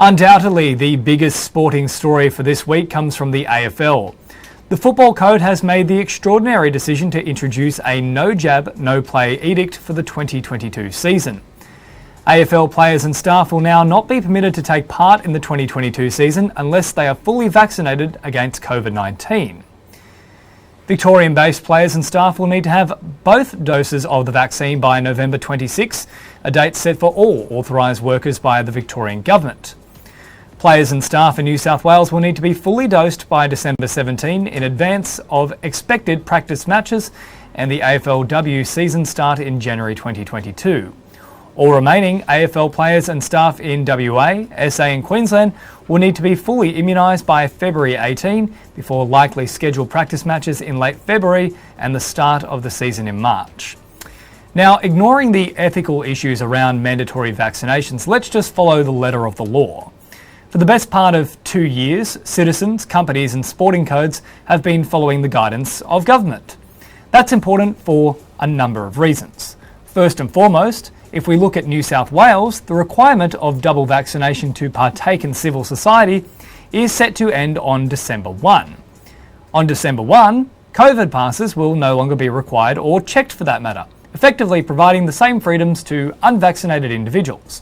Undoubtedly, the biggest sporting story for this week comes from the AFL. The Football Code has made the extraordinary decision to introduce a no jab, no play edict for the 2022 season. AFL players and staff will now not be permitted to take part in the 2022 season unless they are fully vaccinated against COVID-19. Victorian-based players and staff will need to have both doses of the vaccine by November 26, a date set for all authorised workers by the Victorian Government. Players and staff in New South Wales will need to be fully dosed by December 17 in advance of expected practice matches and the AFLW season start in January 2022. All remaining AFL players and staff in WA, SA and Queensland will need to be fully immunised by February 18 before likely scheduled practice matches in late February and the start of the season in March. Now, ignoring the ethical issues around mandatory vaccinations, let's just follow the letter of the law. For the best part of 2 years, citizens, companies and sporting codes have been following the guidance of government. That's important for a number of reasons. First and foremost, if we look at New South Wales, the requirement of double vaccination to partake in civil society is set to end on December 1. On December 1, COVID passes will no longer be required or checked for that matter, effectively providing the same freedoms to unvaccinated individuals.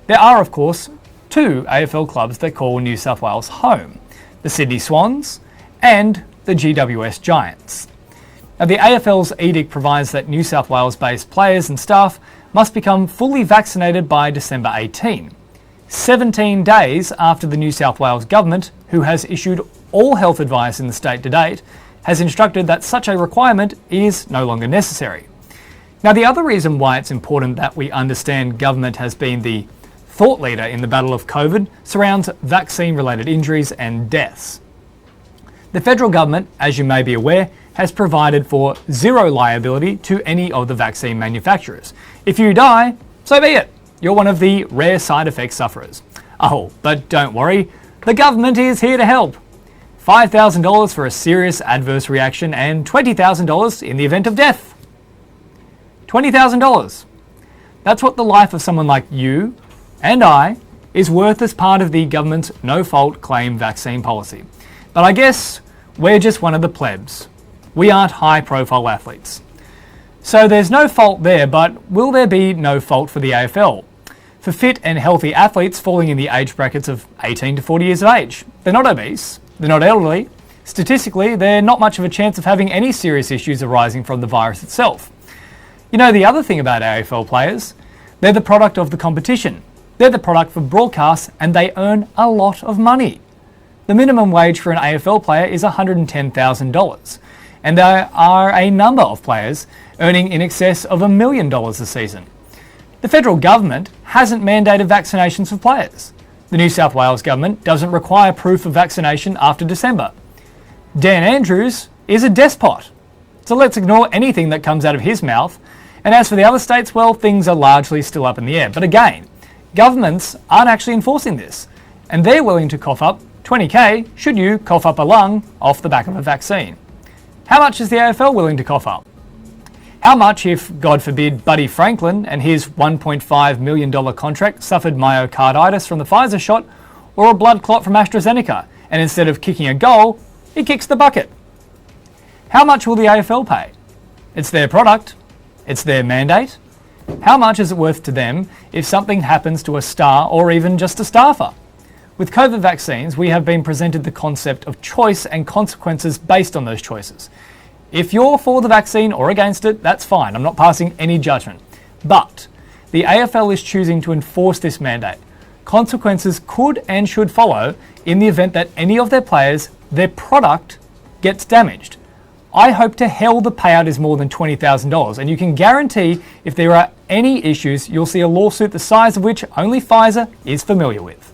There are, of course, two AFL clubs that call New South Wales home, the Sydney Swans and the GWS Giants. Now, the AFL's edict provides that New South Wales-based players and staff must become fully vaccinated by December 18, 17 days after the New South Wales Government, who has issued all health advice in the state to date, has instructed that such a requirement is no longer necessary. Now, the other reason why it's important that we understand government has been the thought leader in the battle of COVID surrounds vaccine-related injuries and deaths. The federal government, as you may be aware, has provided for zero liability to any of the vaccine manufacturers. If you die, so be it. You're one of the rare side effect sufferers. Oh, but don't worry, the government is here to help. $5,000 for a serious adverse reaction and $20,000 in the event of death. $20,000. That's what the life of someone like you and I is worth as part of the government's no-fault claim vaccine policy. But I guess we're just one of the plebs. We aren't high-profile athletes. So there's no fault there, but will there be no fault for the AFL? For fit and healthy athletes falling in the age brackets of 18 to 40 years of age. They're not obese, they're not elderly. Statistically, they're not much of a chance of having any serious issues arising from the virus itself. You know the other thing about AFL players? They're the product of the competition. They're the product for broadcasts and they earn a lot of money. The minimum wage for an AFL player is $110,000. And there are a number of players earning in excess of $1 million a season. The federal government hasn't mandated vaccinations for players. The New South Wales government doesn't require proof of vaccination after December. Dan Andrews is a despot. So let's ignore anything that comes out of his mouth. And as for the other states, well, things are largely still up in the air. But again, governments aren't actually enforcing this. And they're willing to cough up $20,000 should you cough up a lung off the back of a vaccine. How much is the AFL willing to cough up? How much if, God forbid, Buddy Franklin and his $1.5 million contract suffered myocarditis from the Pfizer shot or a blood clot from AstraZeneca, and instead of kicking a goal, he kicks the bucket? How much will the AFL pay? It's their product. It's their mandate. How much is it worth to them if something happens to a star or even just a staffer? With COVID vaccines, we have been presented the concept of choice and consequences based on those choices. If you're for the vaccine or against it, that's fine. I'm not passing any judgment. But the AFL is choosing to enforce this mandate. Consequences could and should follow in the event that any of their players, their product, gets damaged. I hope to hell the payout is more than $20,000, and you can guarantee if there are any issues, you'll see a lawsuit the size of which only Pfizer is familiar with.